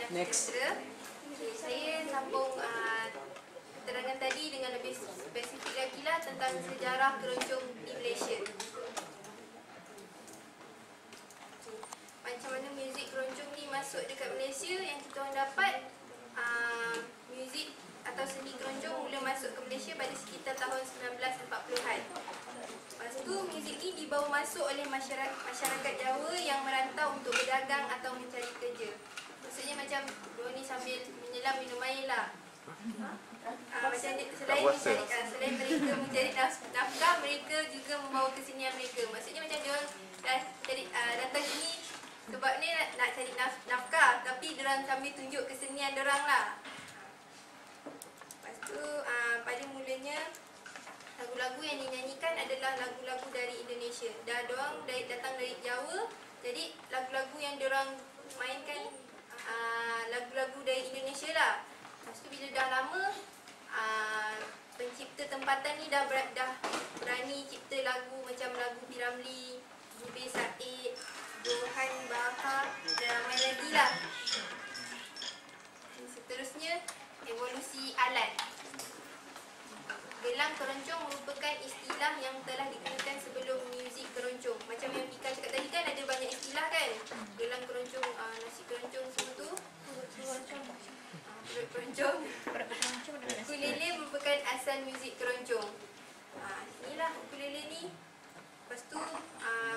Next. Okay, saya sambung keterangan tadi dengan lebih spesifik lagi lah tentang sejarah keroncong di Malaysia. Macam mana muzik keroncong ni masuk dekat Malaysia, yang kita orang dapat muzik atau seni keroncong mula masuk ke Malaysia pada sekitar tahun 1940-an. Lepas tu muzik ni dibawa masuk oleh masyarakat Jawa yang merantau untuk berdagang atau mencari kerja. Maksudnya macam diorang ni sambil menyelam minum air lah. Macam selain mereka mencari nafkah, mereka juga membawa kesenian mereka. Maksudnya macam diorang datang sini sebab ni nak cari nafkah, tapi diorang sambil tunjuk kesenian diorang lah. Lepas tu pada mulanya lagu-lagu yang dinyanyikan adalah lagu-lagu dari Indonesia. Diorang datang dari Jawa, jadi lagu-lagu yang diorang mainkan lagu-lagu dari Indonesia lah. Lepas tu bila dah lama pencipta tempatan ni dah berani cipta lagu macam lagu P. Ramlee, Zubir Said, Johan Bahar dan ramai lagi lah. Seterusnya, evolusi alat. Gelang keroncong merupakan istilah yang telah digunakan sebelum muzik keroncong. Macam yang Pika cakap tadi kan, ada banyak istilah kan. Gelang keroncong, nasi keroncong semua tu. Perut keroncong. Ukulele merupakan asal muzik keroncong. Inilah ukulele ni. Lepas tu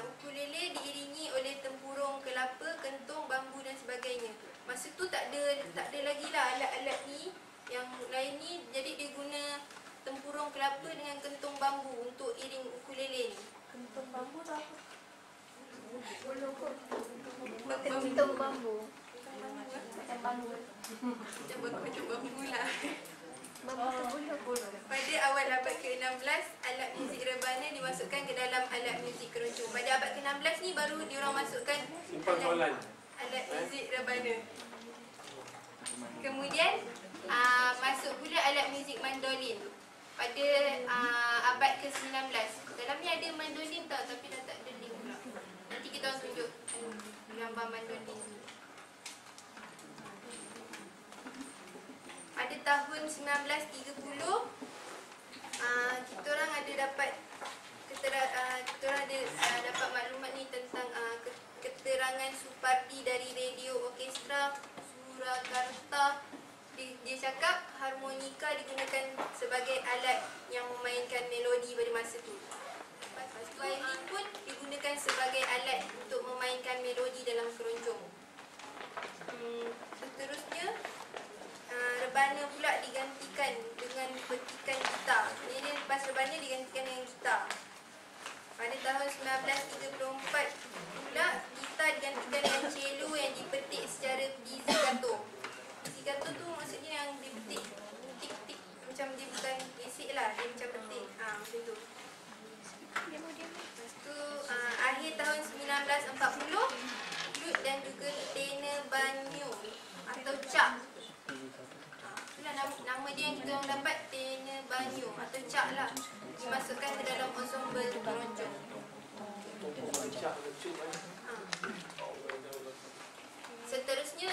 ukulele diiringi oleh tempurung kelapa, kentong, bambu dan sebagainya. Masa tu tak ada lagi lah alat-alat ni. Yang lain ni, jadi dia guna tempurung kelapa dengan kentong bambu untuk iring ukulele ni. Kentong bambu tu apa? Kentong bambu. Macam bambu. Macam bambu lah. Bambu. Pada awal abad ke-16, alat muzik rebana dimasukkan ke dalam alat muzik keroncong. Pada abad ke-16 ni baru diorang masukkan alat muzik rebana. Kemudian masuk pula alat muzik mandolin pada abad ke-19. Dalam ni ada mandolin tau, tapi dah tak ada link pula. Nanti kita orang tunjuk gambar mandolin. Pada tahun 1930, kita orang ada dapat dapat maklumat ni tentang keterangan Supardi dari radio orkestra Surakarta. Dia cakap harmonika digunakan sebagai alat yang memainkan melodi pada masa tu. Lepas tu violin pun digunakan sebagai alat untuk memainkan melodi dalam keroncong. Seterusnya, rebana pula digantikan dengan petikan gitar. Ini lepas rebana digantikan dengan gitar. Pada tahun 1934 pula, gitar digantikan dengan cello yang dipetik secara pizzicato. Pizzicato tu maksudnya yang dipetik tik-tik, macam dia bukan basic lah, dia macam petik. Macam tu. Lepas tu akhir tahun 1940, flute dan juga tenor banyo atau cak. Itulah nama dia yang kita orang dapat, tenor banyo atau cak lah, dimasukkan ke dalam ensemble keroncong. Seterusnya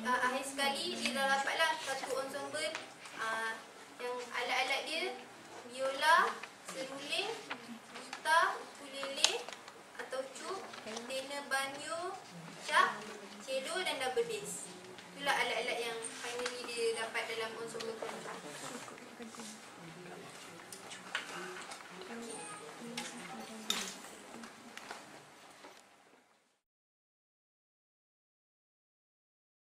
akhir sekali dia dah dapatlah satu ensemble yang alat-alat dia biola, seruling, gitar, ukulele atau cuk, tenor banyo, cak, cello dan double bass. Itulah alat-alat yang finally dia dapat dalam ensemble keroncong.